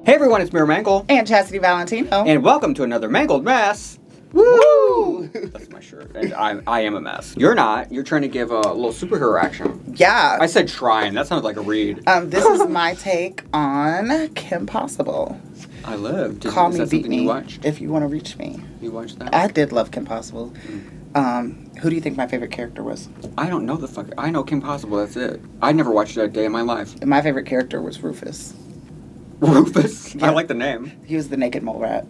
Hey everyone, it's MeraMangle. And Chasity Valentino. And welcome to another Mangled mess. Woo! That's my shirt. And I am a mess. You're not. You're trying to give a little superhero action. Yeah. I said trying. That sounds like a read. This is my take on Kim Possible. I lived. Call Me, Beat Me, you watched? if you want to reach me. You watched that? I did love Kim Possible. Who do you think my favorite character was? I don't know the fuck. I know Kim Possible. That's it. I never watched it a day in my life. My favorite character was Rufus. Rufus? Yeah. I like the name. He was the naked mole rat.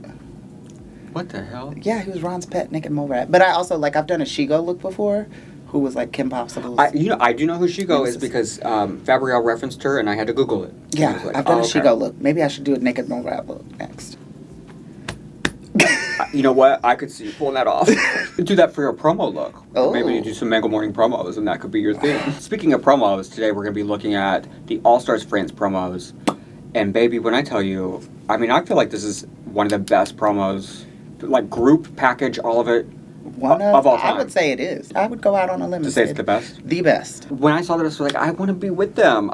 What the hell? Yeah, he was Ron's pet naked mole rat. But I also, I've done a Shigo look before, who was like Kim Possible's. I do know who Shigo is because Fabrielle referenced her and I had to Google it. Yeah, Like, I've done a Shigo look. Maybe I should do a naked mole rat look next. You know what? I could see you pulling that off. Do that for your promo look. Oh. Maybe you do some Mangle Morning promos and that could be your thing. Speaking of promos, today we're going to be looking at the All-Stars France promos. And baby, when I tell you, I mean, I feel like this is one of the best promos. Like group, package, all of it. Of all time. I would say it is. I would go out on a limb To and say it's the best? The best. When I saw that, I was like, I want to be with them.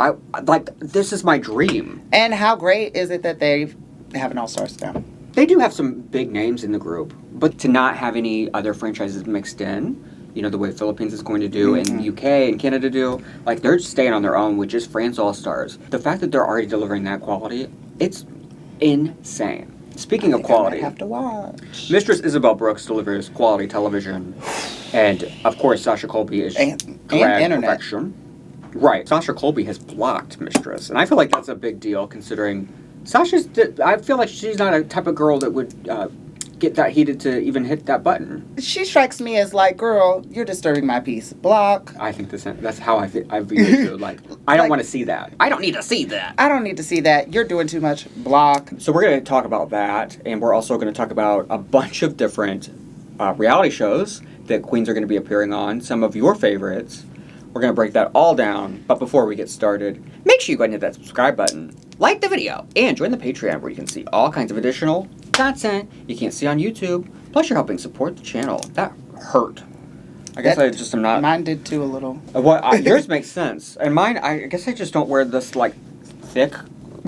This is my dream. And how great is it that they have an All-Stars now? They do have some big names in the group, but to not have any other franchises mixed in, you know, the way Philippines is going to do and UK and Canada do, like they're staying on their own with just France All-Stars. The fact that they're already delivering that quality, it's insane. Speaking of quality, I have to watch. Mistress Isabelle Brooks delivers quality television, and of course Sasha Colby is drag internet. perfection. Right, Sasha Colby has blocked Mistress, and I feel like that's a big deal considering I feel like she's not a type of girl that would get that heated to even hit that button. She strikes me as like, girl, you're disturbing my peace. Block. I think that's how I view it too. Like, I don't want to see that. I don't need to see that. I don't need to see that. You're doing too much. Block. So we're going to talk about that, and we're also going to talk about a bunch of different reality shows that queens are going to be appearing on, some of your favorites. We're going to break that all down, but before we get started, make sure you go ahead and hit that subscribe button, like the video, and join the Patreon where you can see all kinds of additional content you can't see on YouTube, plus you're helping support the channel. That hurt. I guess I just am not... Mine did too a little. Yours makes sense. And mine, I guess I just don't wear this, like, thick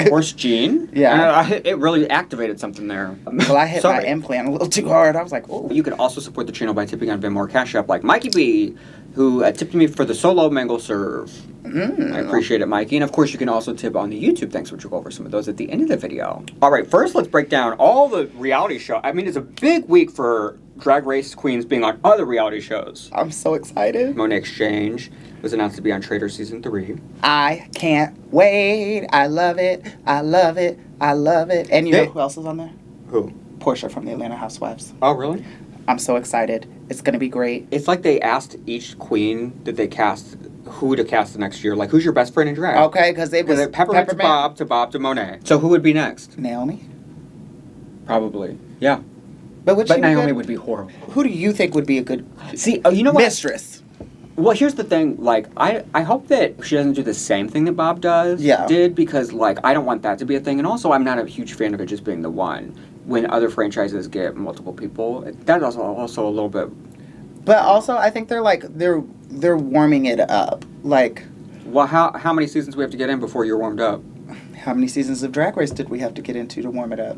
horse jean. Yeah. And it really activated something there. Well, I hit my implant a little too hard. I was like, oh. You can also support the channel by tipping on Venmo or CashApp, like Mikey B, who tipped me for the solo Mangle serve. I appreciate it, Mikey. And of course, you can also tip on the YouTube thanks, which we'll go over some of those at the end of the video. All right, first let's break down all the reality shows. I mean, it's a big week for Drag Race queens being on other reality shows. I'm so excited. Monet Exchange was announced to be on Traitors Season 3. I can't wait. I love it. I love it. I love it. And you know who else is on there? Who? Portia from the Atlanta Housewives. Oh, really? I'm so excited. It's going to be great. It's like they asked each queen that they cast who to cast the next year. Like, who's your best friend in drag? Okay, because it was Peppermint to Bob to Monet. So who would be next? Naomi. Probably. Yeah. But Naomi would be horrible. Who do you think would be a good you know what? Mistress? Well, here's the thing. Like, I hope that she doesn't do the same thing that Bob did, because, like, I don't want that to be a thing. And also, I'm not a huge fan of it just being the one. When other franchises get multiple people, that is also a little bit... But also, I think they're warming it up. Like... Well, how many seasons do we have to get in before you're warmed up? How many seasons of Drag Race did we have to get into to warm it up?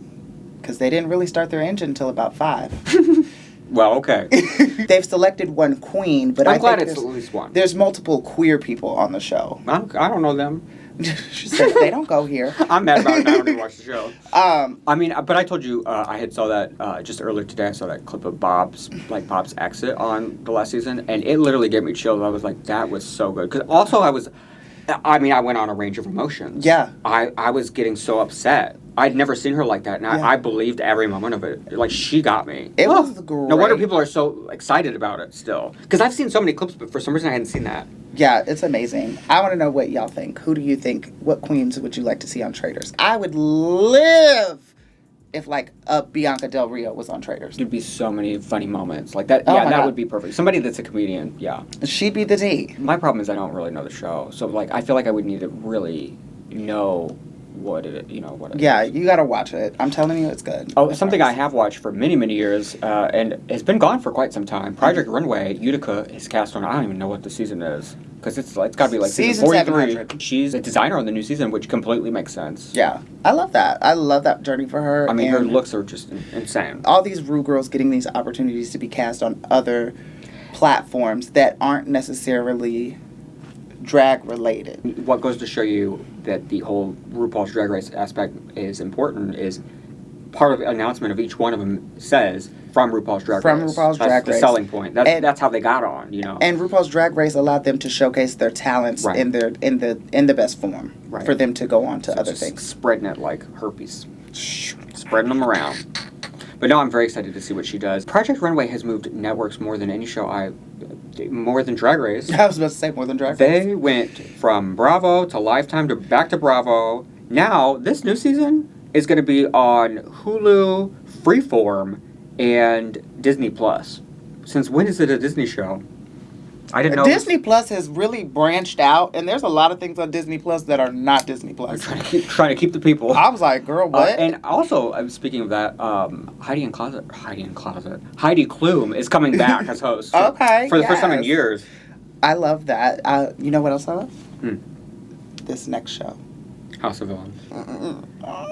Because they didn't really start their engine until about 5. Well, okay. They've selected one queen, but I'm glad it's at least one. There's multiple queer people on the show. I don't know them. She said they don't go here. I'm mad about it. I don't even watch the show. I mean, but I told you I had saw that just earlier today. I saw that clip of Bob's exit on the last season, and it literally gave me chills. I was like, that was so good. Because also I went on a range of emotions. Yeah. I was getting so upset. I'd never seen her like that, and I believed every moment of it. Like, she got me. It was great. No wonder people are so excited about it still. Because I've seen so many clips, but for some reason I hadn't seen that. Yeah, it's amazing. I want to know what y'all think. Who do you think, what queens would you like to see on Traitors? I would live if, like, a Bianca Del Rio was on Traitors. There'd be so many funny moments. Like, that. That would be perfect. Somebody that's a comedian, yeah. She'd be the tea. My problem is I don't really know the show. So, like, I feel like I would need to really know what it is. Yeah, you gotta watch it. I'm telling you, it's good. Oh, something I have watched for many, many years, and has been gone for quite some time. Project Runway, Utica is cast on, I don't even know what the season is. Because it's got to be like Season 43. 700. She's a designer on the new season, which completely makes sense. Yeah. I love that. I love that journey for her. I mean, her and looks are just insane. all these Ru girls getting these opportunities to be cast on other platforms that aren't necessarily drag related. What goes to show you that the whole RuPaul's Drag Race aspect is important is part of the announcement of each one of them says from RuPaul's Drag Race. From RuPaul's Drag That's the Race. selling point. That's how they got on, you know. And RuPaul's Drag Race allowed them to showcase their talents Right. in the best form Right. for them to go on to So other just things. spreading it like herpes. Spreading them around. But no, I'm very excited to see what she does. Project Runway has moved networks more than any show more than Drag Race. I was about to say more than Drag Race. They went from Bravo to Lifetime to back to Bravo. Now, this new season is going to be on Hulu, Freeform, and Disney Plus. Since when is it a Disney show? I didn't know. Disney Plus has really branched out, and there's a lot of things on Disney Plus that are not Disney Plus. Trying to keep the people. I was like, girl, what? And also, speaking of that, Heidi Klum is coming back as host. Okay, For the first time in yes. years. I love that. You know what else I love? Hmm. This next show. House of Villains.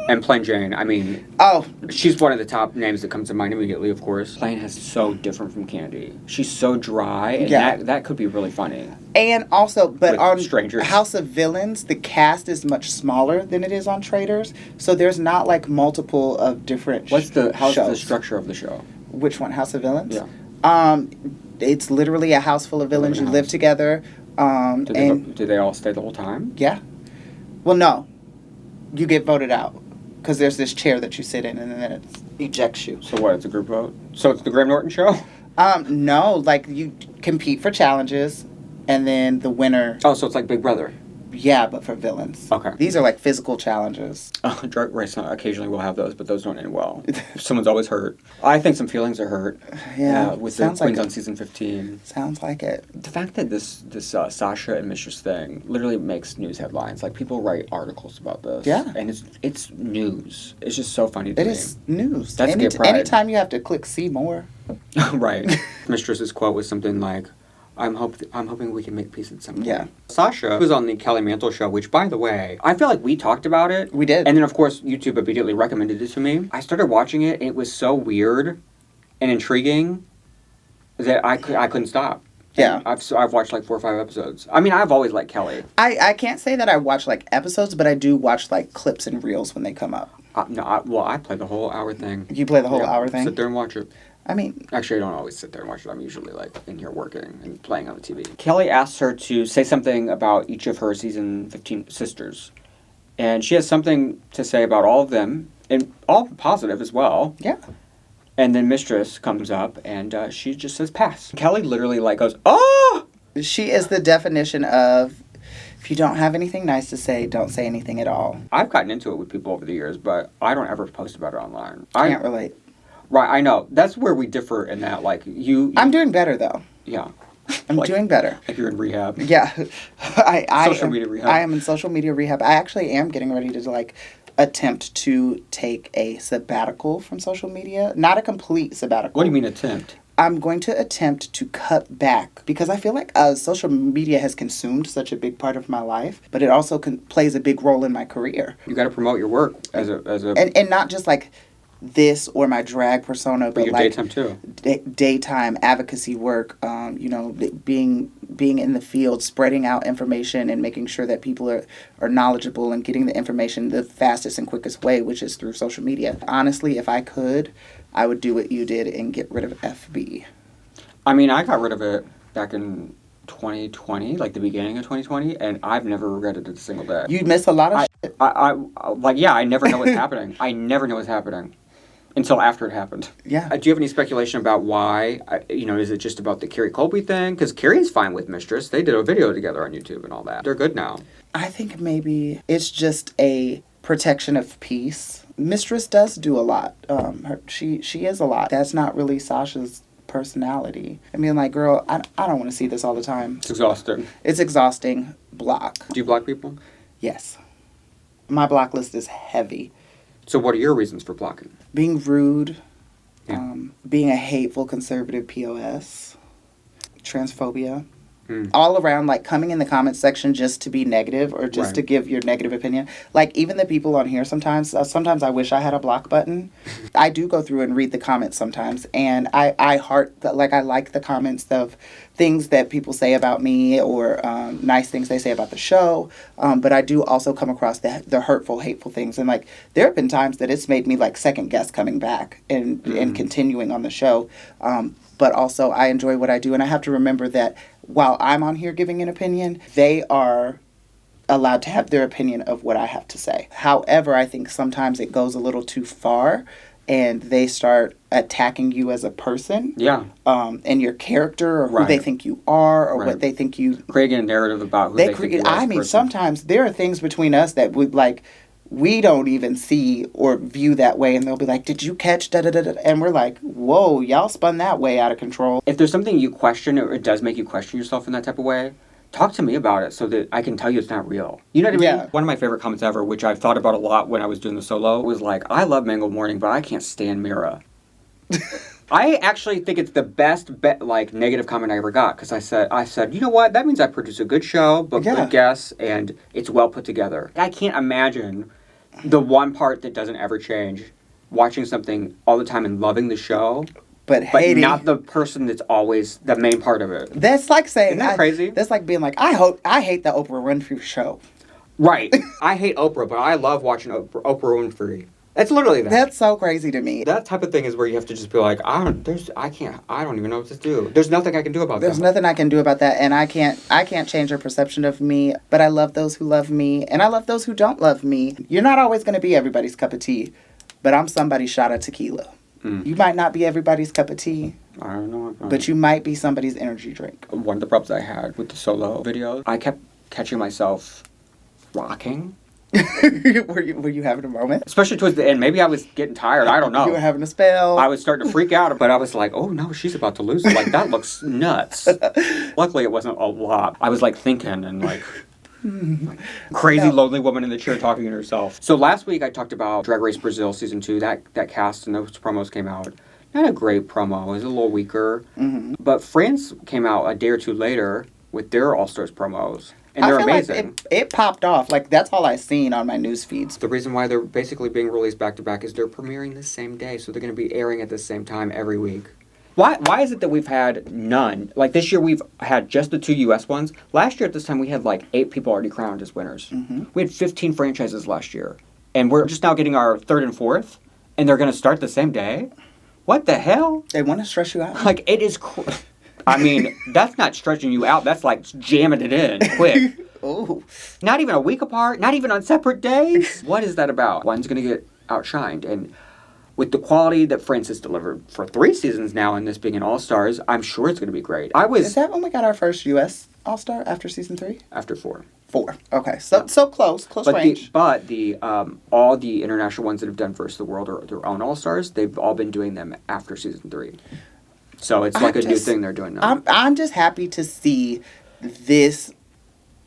And Plain Jane. I mean, Oh, she's one of the top names that comes to mind immediately, of course. Plain is so different from Candy. She's so dry, and Yeah. that could be really funny. and also, but With on strangers. House of Villains, the cast is much smaller than it is on Traitors, so there's not like multiple of different How's the shows. structure of the show? Which one? House of Villains? Yeah. It's literally a house full of villains. You House. live together. Do they all stay the whole time? Yeah. Well, no. You get voted out because there's this chair that you sit in, and then it ejects you. So what? It's a group vote. So it's the Graham Norton show. No, like you compete for challenges, and then the winner. Oh, so it's like Big Brother. Yeah, but for villains. Okay. These are like physical challenges. Drag Race occasionally will have those, but those don't end well. Someone's always hurt. I think some feelings are hurt. Yeah, With the sounds like Queens it. on season 15. Sounds like it. The fact that this Sasha and Mistress thing literally makes news headlines. Like, people write articles about this. Yeah. And it's news. It's just so funny to It me. is news. That's good pride. Anytime you have to click see more. Right. Mistress's quote was something like, I'm hoping we can make peace at some point. Yeah. Sasha was on the Kelly Mantle Show, which, by the way, I feel like we talked about it. We did. And then, of course, YouTube immediately recommended it to me. I started watching it, and it was so weird and intriguing that I couldn't stop. Yeah. And I've watched like 4 or 5 episodes. I mean, I've always liked Kelly. I can't say that I watch like episodes, but I do watch like clips and reels when they come up. I play the whole hour thing. You play the whole hour thing? Sit there and watch it. I mean, Actually, I don't always sit there and watch it. I'm usually like in here working and playing on the TV. Kelly asks her to say something about each of her season 15 sisters. And she has something to say about all of them, and all positive as well. yeah. And then Mistress comes up, and she just says pass. Kelly literally like goes, oh! She is the definition of, if you don't have anything nice to say, don't say anything at all. I've gotten into it with people over the years, but I don't ever post about it online. Can't relate. Right, I know. That's where we differ in that. Like, you I'm doing better, though. yeah. I'm Like- doing better. Like you're in rehab. Yeah. Social media rehab. I am in social media rehab. I actually am getting ready to, like, attempt to take a sabbatical from social media. Not a complete sabbatical. What do you mean attempt? I'm going to attempt to cut back because I feel like social media has consumed such a big part of my life, but it also plays a big role in my career. You got to promote your work as a And not just like this or my drag persona, but your like daytime too. Daytime advocacy work. Being in the field, spreading out information, and making sure that people are knowledgeable and getting the information the fastest and quickest way, which is through social media. Honestly, if I could, I would do what you did and get rid of FB. I mean, I got rid of it back in 2020, like the beginning of 2020, and I've never regretted it a single day. You miss a lot of shit. I never know what's happening. I never know what's happening until after it happened. Yeah. Do you have any speculation about why? Is it just about the Kerri Colby thing? Because Kerri's fine with Mistress. They did a video together on YouTube and all that. They're good now. I think maybe it's just a protection of peace. Mistress does do a lot. She is a lot. That's not really Sasha's personality. I mean, like, girl, I don't want to see this all the time. It's exhausting. It's exhausting. Block. Do you block people? Yes. My block list is heavy. So what are your reasons for blocking? Being rude. Yeah. Being a hateful conservative POS. Transphobia. all around, like, coming in the comments section just to be negative or just to give your negative opinion. Like, even the people on here sometimes I wish I had a block button. I do go through and read the comments sometimes, and I like the comments of things that people say about me or nice things they say about the show. But I do also come across the hurtful, hateful things. And, like, there have been times that it's made me, like, second guess coming back and continuing on the show. But also, I enjoy what I do. And I have to remember that while I'm on here giving an opinion, they are allowed to have their opinion of what I have to say. However, I think sometimes it goes a little too far and they start attacking you as a person. Yeah. And your character or who they think you are or what they think you... Creating a narrative about who they think you are as a person. Sometimes there are things between us that we don't even see or view that way, and they'll be like, did you catch da-da-da-da? And we're like, whoa, y'all spun that way out of control. If there's something you question or it does make you question yourself in that type of way, talk to me about it so that I can tell you it's not real. You know what I mean? Yeah. One of my favorite comments ever, which I've thought about a lot when I was doing the solo, was like, I love Mangled Morning, but I can't stand Mera. I actually think it's the best negative comment I ever got, because I said, you know what, that means I produce a good show, but good guests, and it's well put together. I can't imagine the one part that doesn't ever change, watching something all the time and loving the show, but not the person that's always the main part of it. That's like saying... Isn't that crazy? That's like being like, I hate the Oprah Winfrey show. Right. I hate Oprah, but I love watching Oprah Winfrey. It's literally that. That's so crazy to me. That type of thing is where you have to just be like, I don't even know what to do. There's nothing I can do about that. There's nothing I can do about that, and I can't change your perception of me, but I love those who love me, and I love those who don't love me. You're not always going to be everybody's cup of tea, but I'm somebody's shot of tequila. You might not be everybody's cup of tea. I don't know. But you might be somebody's energy drink. One of the problems I had with the solo videos, I kept catching myself rocking. Were you having a moment? Especially towards the end. Maybe I was getting tired. I don't know. You were having a spell. I was starting to freak out, but I was like, oh no, she's about to lose it. Like, that looks nuts. Luckily, it wasn't a lot. I was like thinking and like... crazy lonely woman in the chair talking to herself. So last week I talked about Drag Race Brazil season 2. That cast and those promos came out. Not a great promo. It was a little weaker. But France came out a day or two later with their All Stars promos. And they're amazing. Like it popped off. Like, that's all I've seen on my news feeds. The reason why they're basically being released back to back is they're premiering the same day. So they're going to be airing at the same time every week. Why is it that we've had none? Like, this year we've had just the 2 U.S. ones. Last year at this time we had like 8 people already crowned as winners. We had 15 franchises last year. And we're just now getting our 3rd and 4th. And they're going to start the same day? What the hell? They want to stress you out. Like, it is... I mean, that's not stretching you out. That's like jamming it in quick. Ooh. Not even a week apart. Not even on separate days. What is that about? One's going to get outshined. And with the quality that Francis delivered for 3 seasons now, and this being an All-Stars, I'm sure it's going to be great. Is that when we got our first U.S. All-Star after season 3? After 4. 4. Okay. So close range. But all the international ones that have done Versus the World or their own All-Stars, they've all been doing them after season 3. So it's like a new thing they're doing now. I'm just happy to see this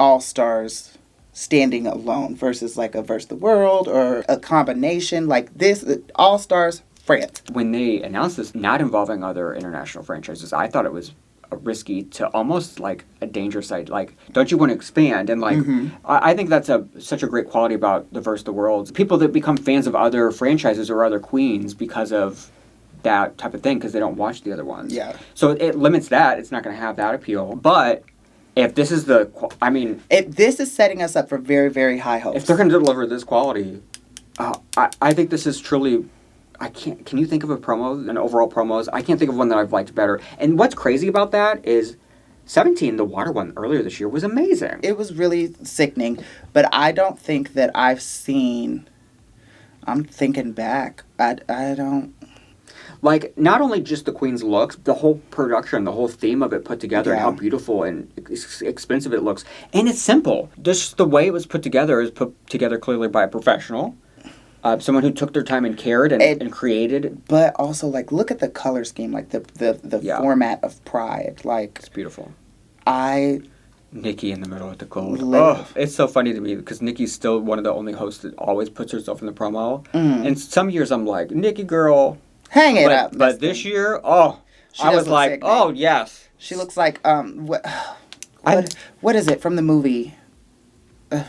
All-Stars standing alone versus like a Versus the World or a combination like this. All-Stars, France. When they announced this not involving other international franchises, I thought it was risky to almost like a danger site. Like, don't you want to expand? And like, I think that's such a great quality about the Versus the Worlds. People that become fans of other franchises or other queens because of that type of thing, because they don't watch the other ones. Yeah. So it limits that. It's not going to have that appeal. But if this is if this is setting us up for very, very high hopes. If they're going to deliver this quality, I think this is truly... Can you think of a promo, an overall promos? I can't think of one that I've liked better. And what's crazy about that is 17, the water one earlier this year, was amazing. It was really sickening. But I don't think that I've seen... I'm thinking back. I don't... Like, not only just the queen's looks, the whole production, the whole theme of it put together, and how beautiful and expensive it looks. And it's simple. Just the way it was put together is put together clearly by a professional. Someone who took their time and cared and created. But also, like, look at the color scheme, like the format of Pride. Like, it's beautiful. Nicky in the middle with the gold. Oh, it's so funny to me because Nicky's still one of the only hosts that always puts herself in the promo. And some years I'm like, Nicky girl... Hang it up. But this year, I was like, oh, yes. She looks like, What is it from the movie?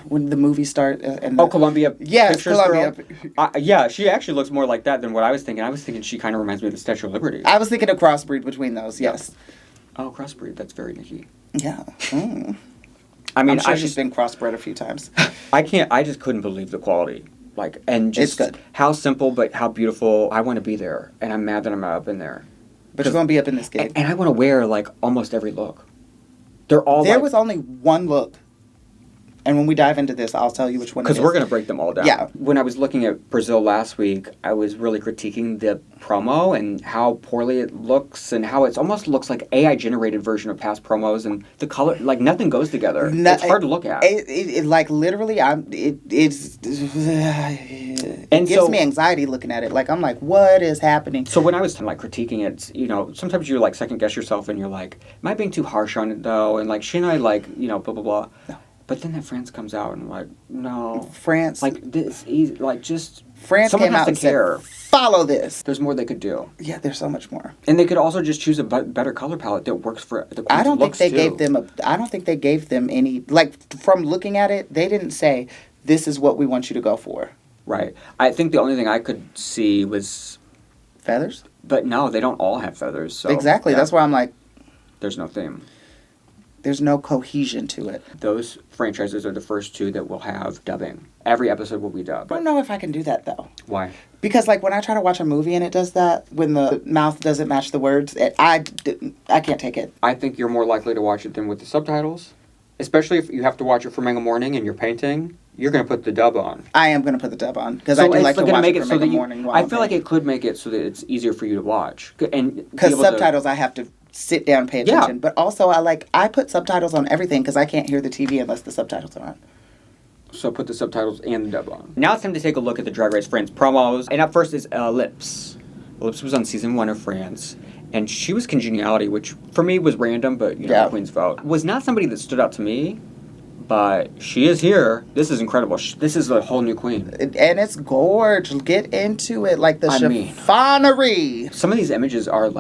When the movie starts Columbia. Yes, Pictures Columbia. Girl. Yeah, she actually looks more like that than what I was thinking. I was thinking she kind of reminds me of the Statue of Liberty. I was thinking a crossbreed between those. Yes. Oh, crossbreed. That's very Nicky. Yeah. Mm. I mean, I'm sure she's been crossbred a few times. I just couldn't believe the quality. And just it's good. How simple, but how beautiful. I want to be there, and I'm mad that I'm not up in there. But you're gonna be up in this gig. And I want to wear almost every look. They're all. There was only one look. And when we dive into this, I'll tell you which one it is. Because we're going to break them all down. Yeah. When I was looking at Brazil last week, I was really critiquing the promo and how poorly it looks and how it almost looks like AI-generated version of past promos and the color, nothing goes together. It's hard to look at. It literally, it gives me anxiety looking at it. I'm like, what is happening? So when I was critiquing it, sometimes you second guess yourself and you're like, am I being too harsh on it though? And shouldn't I blah, blah, blah. No. But then that France comes out and I'm like, no. France. This easy, just. France someone came has out to and care. said, follow this. There's more they could do. Yeah, there's so much more. And they could also just choose a better color palette that works for the Queen's looks too. I don't think they gave them any, from looking at it, they didn't say, this is what we want you to go for. Right. I think the only thing I could see was. Feathers? But no, they don't all have feathers. So exactly. Yeah. That's why I'm like. There's no theme. There's no cohesion to it. Those franchises are the first two that will have dubbing. Every episode will be dubbed. I don't know if I can do that, though. Why? Because, when I try to watch a movie and it does that, when the mouth doesn't match the words, I can't take it. I think you're more likely to watch it than with the subtitles. Especially if you have to watch it for Mangle Morning and you're painting, you're going to put the dub on. I am going to put the dub on. Because I do like to watch it for Mangle Morning. I feel like it could make it so that it's easier for you to watch. Because subtitles, I have to sit down and pay attention. Yeah. But also, I put subtitles on everything because I can't hear the TV unless the subtitles are on. So put the subtitles and the dub on. Now it's time to take a look at the Drag Race France promos. And up first is Elips. Elips was on season 1 of France. And she was Congeniality, which for me was random, but the Queen's vote. Was not somebody that stood out to me. But she is here. This is incredible. This is a whole new queen. And it's gorgeous. Get into it. Chiffonery. Some of these images are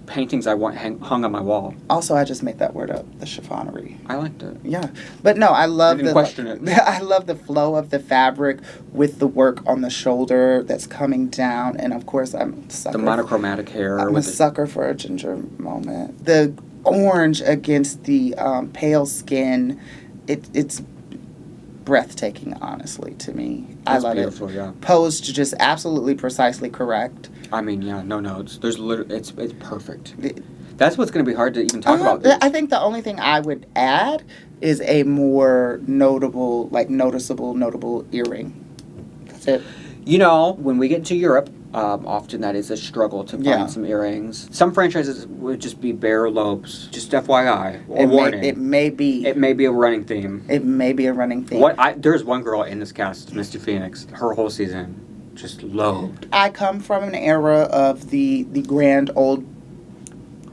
paintings I want hung on my wall. Also, I just made that word up. The chiffonery. I liked it. Yeah. But no, I love question it. I love the flow of the fabric with the work on the shoulder that's coming down. And of course, I'm a sucker. The monochromatic hair. I'm a sucker for a ginger moment. The orange against the pale skin. It's breathtaking, honestly, to me. I love beautiful, it. Yeah. Posed just absolutely precisely correct. I mean, yeah, no notes. There's literally, it's perfect. That's what's going to be hard to even talk about. I think the only thing I would add is a more notable earring. That's it. When we get into Europe, often that is a struggle to find some earrings. Some franchises would just be bare lobes. Just FYI, warning. It may be. It may be a running theme. It may be a running theme. There's one girl in this cast, Misty Phoenix, her whole season, just lobed. I come from an era of the grand old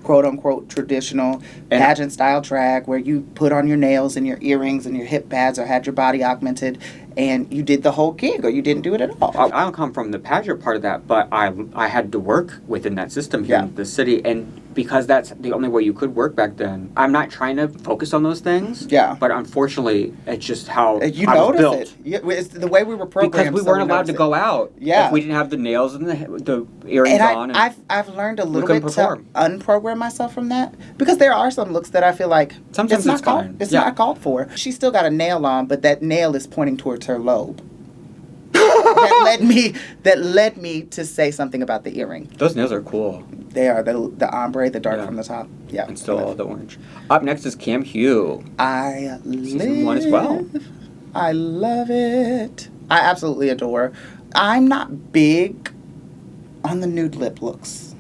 quote-unquote traditional pageant-style drag where you put on your nails and your earrings and your hip pads or had your body augmented and you did the whole gig or you didn't do it at all. I don't come from the pageant part of that, but I had to work within that system here in the city, and because that's the only way you could work back then. I'm not trying to focus on those things. Yeah. But unfortunately, it's just how you I was built. It. Yeah, it's the way we were programmed. Because we weren't allowed to go out. Yeah. If we didn't have the nails and the earrings on. And I've learned a little bit to unprogram myself from that. Because there are some looks that I feel like sometimes it's fine. It's not called for. She's still got a nail on, but that nail is pointing towards her lobe. that led me to say something about the earring. Those nails are cool. They are the ombre, the dark from the top. Yeah, and still all the orange. Up next is Cam Hugh. Season 1 as well. I love it. I absolutely adore. I'm not big on the nude lip looks.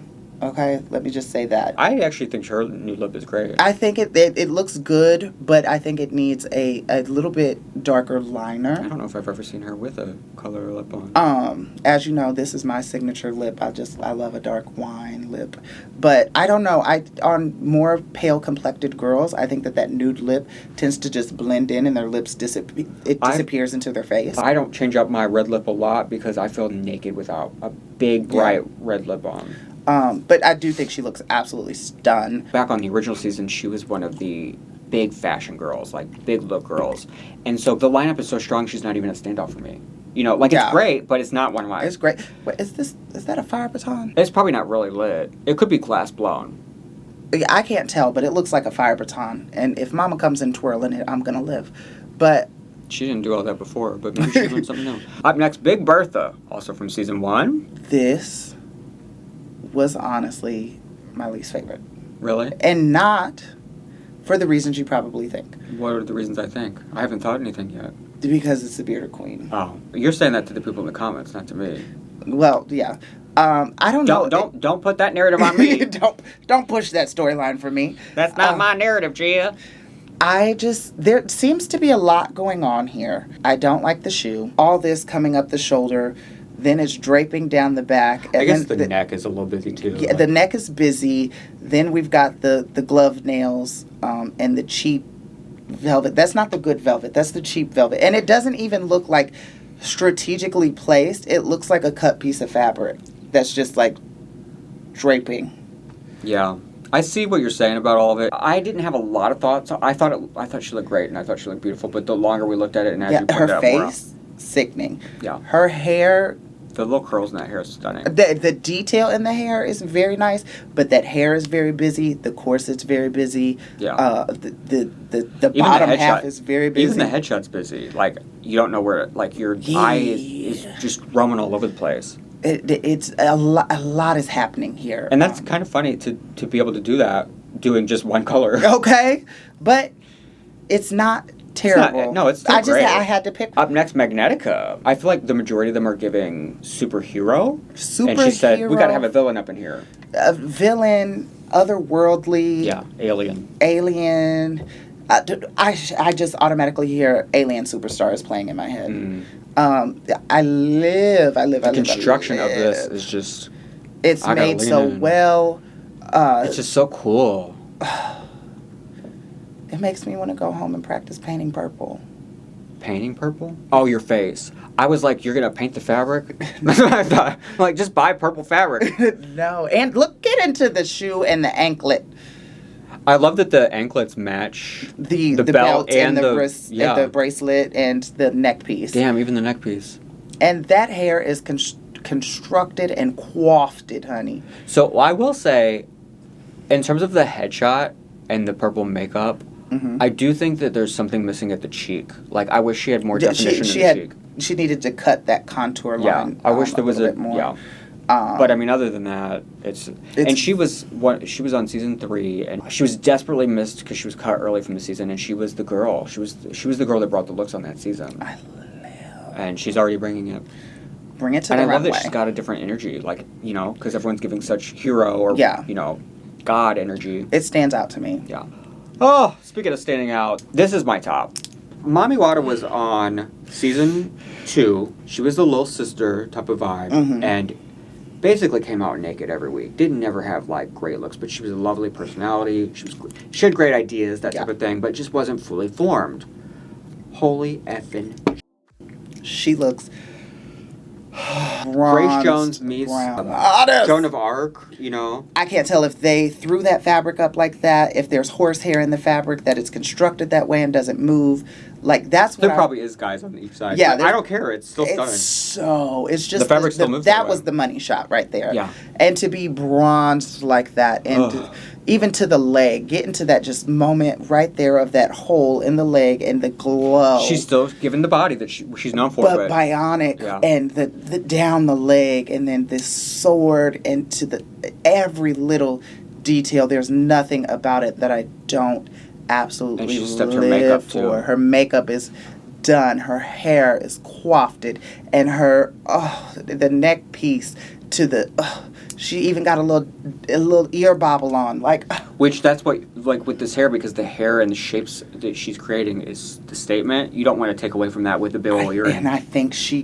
Okay, let me just say that. I actually think her new lip is great. I think it looks good, but I think it needs a little bit darker liner. I don't know if I've ever seen her with a color lip on. As you know, this is my signature lip. I love a dark wine lip. But I don't know. On more pale complected girls, I think that nude lip tends to just blend in and their lips disappears into their face. I don't change up my red lip a lot because I feel naked without a big, bright red lip on. But I do think she looks absolutely stunned. Back on the original season, she was one of the big fashion girls, like big look girls. And so the lineup is so strong, she's not even a standout for me. You know, like, it's great, but it's not one of my... It's great. Wait, is that a fire baton? It's probably not really lit. It could be glass blown. I can't tell, but it looks like a fire baton. And if Mama comes in twirling it, I'm going to live. But... She didn't do all that before, but maybe she learned something else. Up next, Big Bertha, also from season 1. This was honestly my least favorite. Really? And not for the reasons you probably think. What are the reasons I think? I haven't thought anything yet. Because it's the bearded queen. Oh, you're saying that to the people in the comments, not to me. Well, yeah. I don't know. Don't put that narrative on me. don't push that storyline for me. That's not my narrative, Gia. There seems to be a lot going on here. I don't like the shoe. All this coming up the shoulder, then it's draping down the back. And I guess the neck is a little busy too. Yeah, the neck is busy. Then we've got the glove nails and the cheap velvet. That's not the good velvet. That's the cheap velvet. And it doesn't even look like strategically placed. It looks like a cut piece of fabric that's just like draping. Yeah. I see what you're saying about all of it. I didn't have a lot of thoughts. I thought she looked great and I thought she looked beautiful, but the longer we looked at it and as you pointed her out face, sickening. Yeah. Her hair, the little curls in that hair is stunning. The detail in the hair is very nice, but that hair is very busy. The corset's very busy. Yeah. The bottom half is very busy. Even the headshot's busy. Like, you don't know where, like, your eye is just roaming all over the place. It's a lot is happening here. And that's kind of funny to be able to do that, doing just one color. Okay, but it's not terrible. It's still great. I had to pick. Up next, Magnetica. I feel like the majority of them are giving superhero. And she said, we got to have a villain up in here. A villain, otherworldly. Yeah, alien. I just automatically hear Alien Superstar is playing in my head. I live. The construction of this is just... It's made so well. It's just so cool. It makes me want to go home and practice painting purple. Painting purple? Oh, your face. I was like, you're going to paint the fabric? That's what I thought. Like, just buy purple fabric. No. And get into the shoe and the anklet. I love that the anklets match the belt and the wrist, and the bracelet and the neck piece. Damn, even the neck piece. And that hair is constructed and coiffed, honey. So I will say, in terms of the headshot and the purple makeup, I do think that there's something missing at the cheek. Like, I wish she had more definition in the cheek. She needed to cut that contour line. I wish there was a bit more. Yeah. But I mean, other than that, and she was on season 3, and she was desperately missed because she was cut early from the season, and she was the girl. She was the girl that brought the looks on that season. I love. And she's already bringing it. Bring it to the runway. And I love runway. that she's got a different energy, like, you know, because everyone's giving such hero or you know, God energy. It stands out to me. Yeah. Oh, speaking of standing out, this is my top. Mami Watta was on season 2. She was the little sister type of vibe, and basically came out naked every week. Didn't never have like great looks, but she was a lovely personality. She had great ideas, that type of thing, but just wasn't fully formed. Holy effing. She looks Grace Jones meets Joan of Arc, you know. I can't tell if they threw that fabric up like that, if there's horsehair in the fabric, that it's constructed that way and doesn't move. Like, that's what there probably is guys on each side. Yeah, I don't care. It's still stunning. It's just the fabric still moves. That was the money shot right there. Yeah. And to be bronzed like that, and even to the leg, get into that just moment right there of that hole in the leg and the glow. She's still given the body that she's known for, but bionic, and the down the leg, and then this sword, and to the every little detail. There's nothing about it that I don't absolutely and she live stepped her makeup for. too. Her makeup is done. Her hair is coiffed, and her the neck piece to the. She even got a little ear bobble on, like. Which that's what, like, with this hair, because the hair and the shapes that she's creating is the statement. You don't want to take away from that with the bill earring. And I think she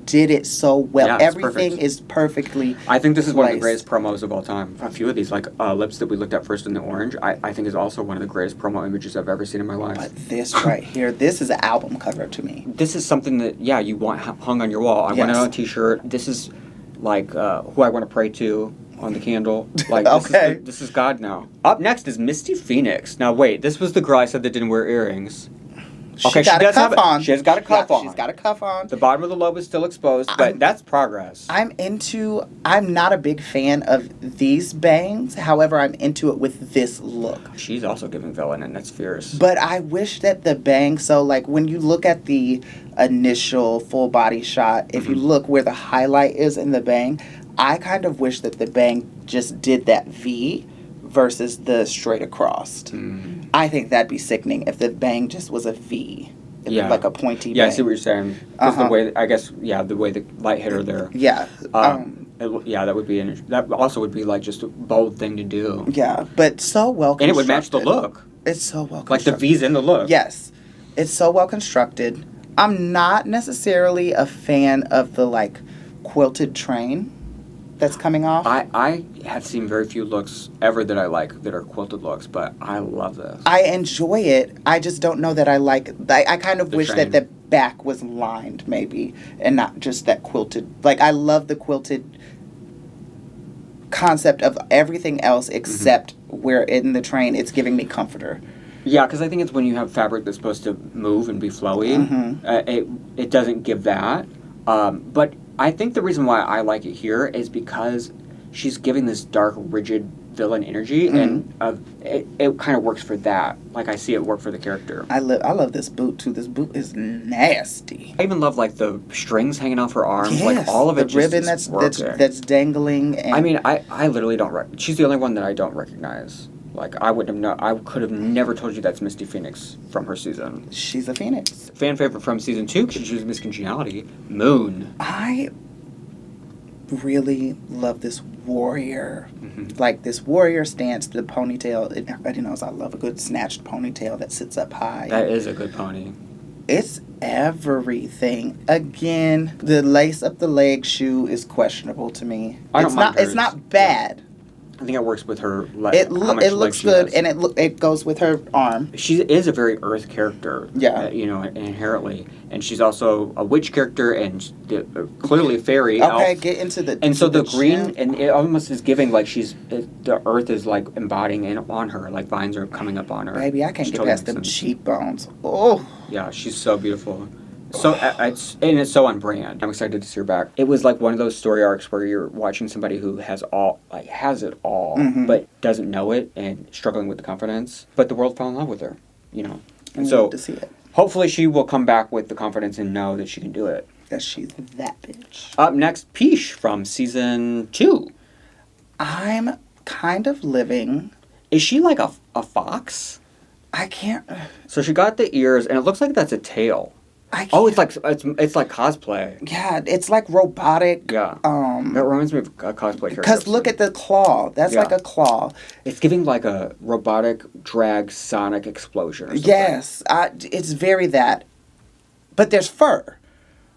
did it so well. Yeah, everything is perfectly. I think this is one of the greatest promos of all time. A few of these, like Lips that we looked at first in the orange, I think is also one of the greatest promo images I've ever seen in my life. But this right here, this is an album cover to me. This is something that you want hung on your wall. I want it on a t-shirt. This is like who I want to pray to. on the candle. Like, Okay. This is God now. Up next is Misty Phoenix. Now, wait, this was the girl I said that didn't wear earrings. Okay, she does have on. She has got a cuff on. She's got a cuff on. The bottom of the lobe is still exposed, but that's progress. I'm not a big fan of these bangs. However, I'm into it with this look. She's also giving villain, and that's fierce. But I wish that the bang, so like when you look at the initial full body shot, if you look where the highlight is in the bang, I kind of wish that the bang just did that V versus the straight across. I think that'd be sickening if the bang just was a V. Like a pointy bang. Yeah, I see what you're saying. Because the way, I guess, the way the light hit her there. Yeah. That would be, that also would be like just a bold thing to do. Yeah, but so well constructed. And it would match the look. It's so well constructed. Like the V's in the look. Yes. It's so well constructed. I'm not necessarily a fan of the, like, quilted train that's coming off. I have seen very few looks ever that I like that are quilted looks, but I love this. I enjoy it. I just don't know that I like... I kind of wish that the back was lined, maybe, and not just that quilted... Like, I love the quilted concept of everything else except where in the train it's giving me comforter. Yeah, because I think it's when you have fabric that's supposed to move and be flowy, it doesn't give that. But I think the reason why I like it here is because she's giving this dark, rigid villain energy, and it kind of works for that. Like, I see it work for the character. I love this boot, too. This boot is nasty. I even love, like, the strings hanging off her arms. Yes, like, all of it the ribbon that's dangling. And I mean, I literally don't... She's the only one that I don't recognize. Like, I could have never told you that's Misty Phoenix from her season. She's a Phoenix. Fan favorite from season 2, because she was Miss Congeniality, Moon. I really love this warrior. Like, this warrior stance, the ponytail. Everybody knows I love a good snatched ponytail that sits up high. That is a good pony. It's everything. Again, the lace up the leg shoe is questionable to me. It's not bad. I think it works with her. It looks good, and it goes with her arm. She is a very earth character. Yeah, inherently, and she's also a witch character, and clearly a fairy. Okay, elf. Get into the. And so the green, and it almost is giving like the earth is like embodying on her, like vines are coming up on her. Baby, I can't get past them cheekbones. Oh. Yeah, she's so beautiful. So it's so on brand. I'm excited to see her back. It was like one of those story arcs where you're watching somebody who has it all, but doesn't know it and struggling with the confidence. But the world fell in love with her, And so to see it. Hopefully she will come back with the confidence and know that she can do it. That she's that bitch. Up next, Piche from season 2. I'm kind of living. Is she like a fox? I can't. So she got the ears, and it looks like that's a tail. It's like cosplay. Yeah, it's like robotic. Yeah. That reminds me of a cosplay character. Because look at the claw. That's like a claw. It's giving like a robotic drag sonic explosion. Or something. Yes, it's very that. But there's fur.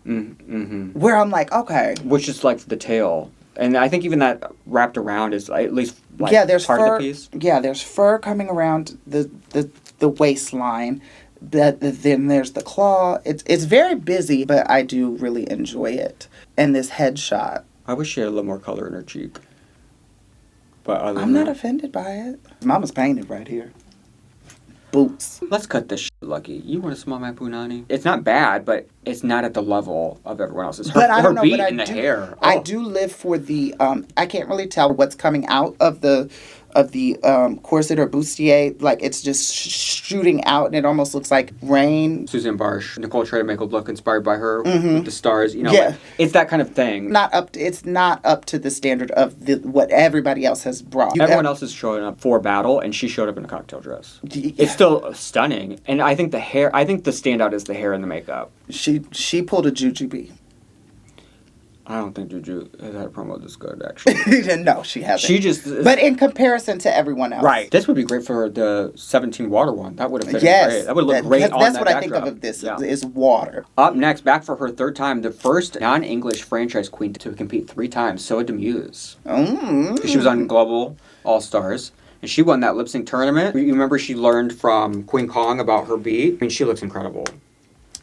Where I'm like, okay. Which is like the tail. And I think even that wrapped around is at least like there's part fur, of the piece. Yeah, there's fur coming around the waistline. But then there's the claw. It's very busy, but I do really enjoy it. And this headshot. I wish she had a little more color in her cheek. But I'm not offended by it. Mama's painted right here. Boots. Let's cut this shit, Lucky. You want to smell my punani? It's not bad, but it's not at the level of everyone else's. Her beat in the hair. Oh. I do live for the. I can't really tell what's coming out of the corset or bustier. Like, it's just shooting out, and it almost looks like rain. Suzanne Barsh, Nicole tried to make a look inspired by her with the stars. Like, it's that kind of thing. It's not up to the standard of what everybody else has brought. Everyone else is showing up for battle, and she showed up in a cocktail dress. Yeah. It's still stunning, and I think the hair. I think the standout is the hair and the makeup. She pulled a Jujubee. I don't think Juju has had a promo this good, actually. No, she hasn't. She just... But in comparison to everyone else. Right. This would be great for the 17 water one. That would have fit great. That would look great on that That's what I backdrop. think of this, is water. Up next, back for her third time, the first non-English franchise queen to compete 3 times, Soa de Muse. She was on Global All-Stars. And she won that lip sync tournament. You remember she learned from Queen Kong about her beat? I mean, she looks incredible.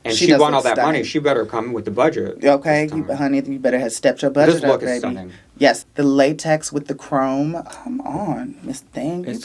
And she won all that money. She better come with the budget. Okay, honey, you better have stepped your budget this look up, baby. is stunning. Yes, the latex with the chrome. Come on, Miss Thing. It's you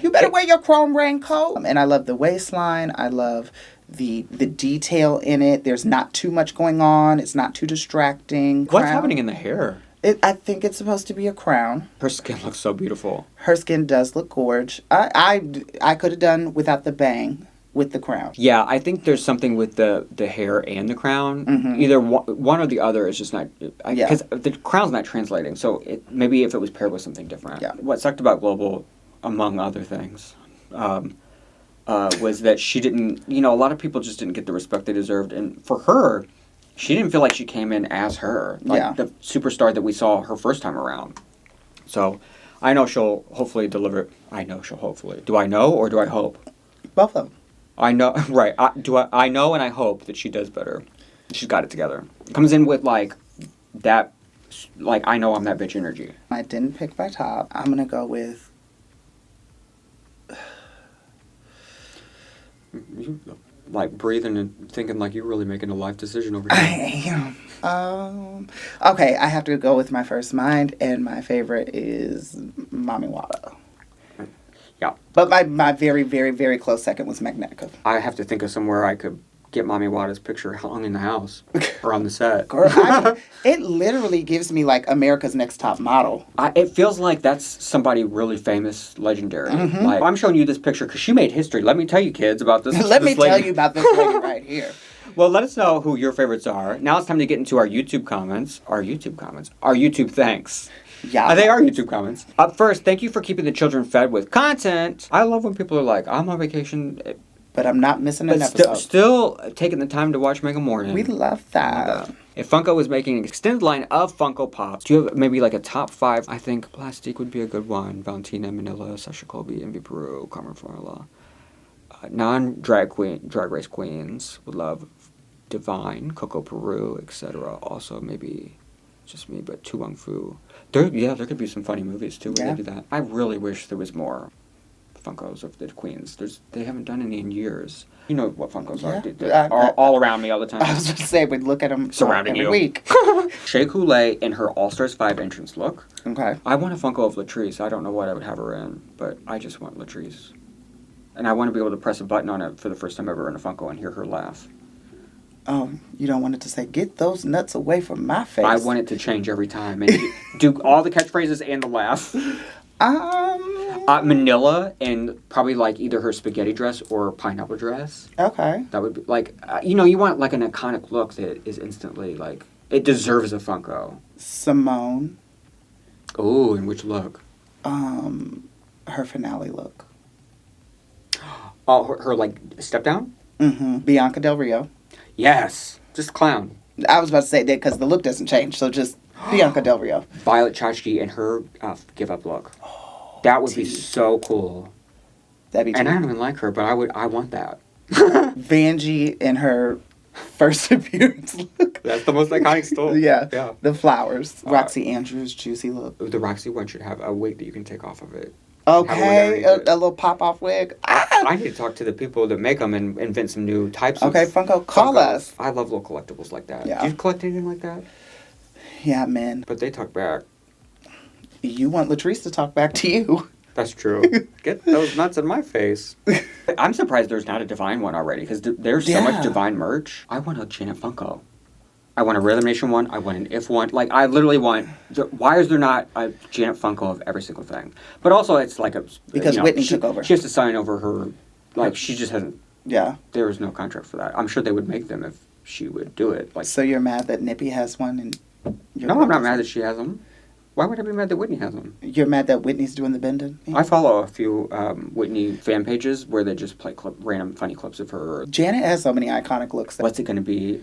better cool. wear your chrome raincoat. And I love the waistline. I love the detail in it. There's not too much going on. It's not too distracting. What's happening in the hair? I think it's supposed to be a crown. Her skin looks so beautiful. Her skin does look gorge. I could have done without the bang with the crown. Yeah, I think there's something with the hair and the crown. Mm-hmm. Either one or the other is just not... Because the crown's not translating, so maybe if it was paired with something different. Yeah. What sucked about Global, among other things, was that she didn't... a lot of people just didn't get the respect they deserved. And for her, she didn't feel like she came in as her. Like the superstar that we saw her first time around. So I know she'll hopefully deliver... I know she'll hopefully. Do I know or do I hope? Both of them. I know, right. I know and I hope that she does better. She's got it together. Comes in with, that, I know I'm that bitch energy. I didn't pick my top. I'm going to go with... You, breathing and thinking like you're really making a life decision over here. I am. Okay, I have to go with my first mind, and my favorite is Mami Watta. Yeah. But my very, very, very close second was Magnetica. I have to think of somewhere I could get Mami Watta's picture hung in the house or on the set. Girl, it literally gives me America's Next Top Model. It feels like that's somebody really famous, legendary. Mm-hmm. I'm showing you this picture because she made history. Let me tell you, kids, about this. Let me tell you about this lady right here. Well, let us know who your favorites are. Now it's time to get into our YouTube comments. Our YouTube thanks. Yeah. They are YouTube comments. Up first, thank you for keeping the children fed with content. I love when people are like, I'm on vacation. But I'm not missing an episode. Still taking the time to watch Mangle Morning. We love that. If Funko was making an extended line of Funko Pops, do you have maybe a top 5? I think Plastique would be a good one. Valentino, Manila, Sasha, Colby, Envy Peru, Carmen Formula. Non-drag race queens would love Divine, Coco Peru, etc. Also maybe just me, but Tu Wong Fu. There could be some funny movies too where they do that. I really wish there was more Funkos of the queens. They haven't done any in years. You know what Funkos are. They're all around me all the time. I was going to say, we look at them surrounding every you. week. Shea Coulee in her All-Stars 5 entrance look. Okay. I want a Funko of Latrice. I don't know what I would have her in, but I just want Latrice. And I want to be able to press a button on it for the first time ever in a Funko and hear her laugh. You don't want it to say, get those nuts away from my face. I want it to change every time and do all the catchphrases and the laugh. Manila and probably either her spaghetti dress or pineapple dress. Okay. That would be you want an iconic look that is instantly it deserves a Funko. Simone. Oh, in which look? Her finale look. Oh, her step down? Mm-hmm. Bianca Del Rio. Yes. Just clown. I was about to say that because the look doesn't change, so just Bianca Del Rio. Violet Chachki and her give up look. That would be so cool. That'd be. And I don't even like her, but I want that. Vanjie in her first appearance look. That's the most iconic still. Yeah. The flowers. Roxy Andrews juicy look. The Roxy one should have a wig that you can take off of it. Okay, a little pop-off wig. I need to talk to the people that make them and invent some new types of... Okay, Funko, call us. I love little collectibles like that. Yeah. Do you collect anything like that? Yeah, man. But they talk back. You want Latrice to talk back to you. That's true. Get those nuts in my face. I'm surprised there's not a Divine one already, because there's so much Divine merch. I want a Janet Funko. I want a Rhythm Nation one. I want an If one. I literally want... Why is there not a Janet Funko of every single thing? But also, it's because Whitney took over. She has to sign over her... she just hasn't... Yeah. There was no contract for that. I'm sure they would make them if she would do it. So you're mad that Nippy has one? And no, I'm not mad that she has them. Why would I be mad that Whitney has them? You're mad that Whitney's doing the bending? Yeah. I follow a few Whitney fan pages where they just play random funny clips of her. Janet has so many iconic looks. What's it going to be?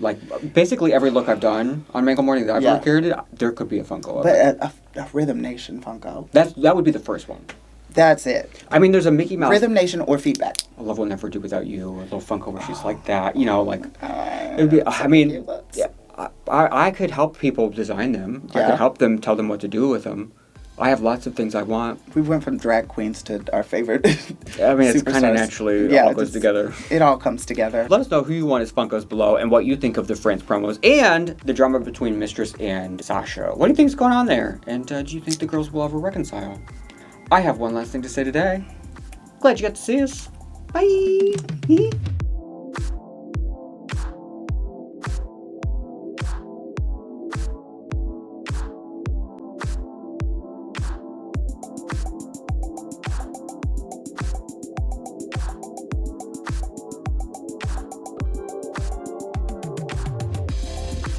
Basically every look I've done on Mangle Morning that I've ever carried, there could be a Funko of it. But a Rhythm Nation Funko. That would be the first one. That's it. I mean, there's a Mickey Mouse. Rhythm Nation or Feedback. I love Will Never Do Without You, a little Funko where she's like that. It would be, I mean, I could help people design them. Yeah. I could help them, tell them what to do with them. I have lots of things I want. We went from drag queens to our favorite. I mean, it's kind of superstars. naturally all goes together. It all comes together. Let us know who you want as Funkos below and what you think of the Friends promos and the drama between Mistress and Sasha. What do you think is going on there? And do you think the girls will ever reconcile? I have one last thing to say today. Glad you got to see us. Bye.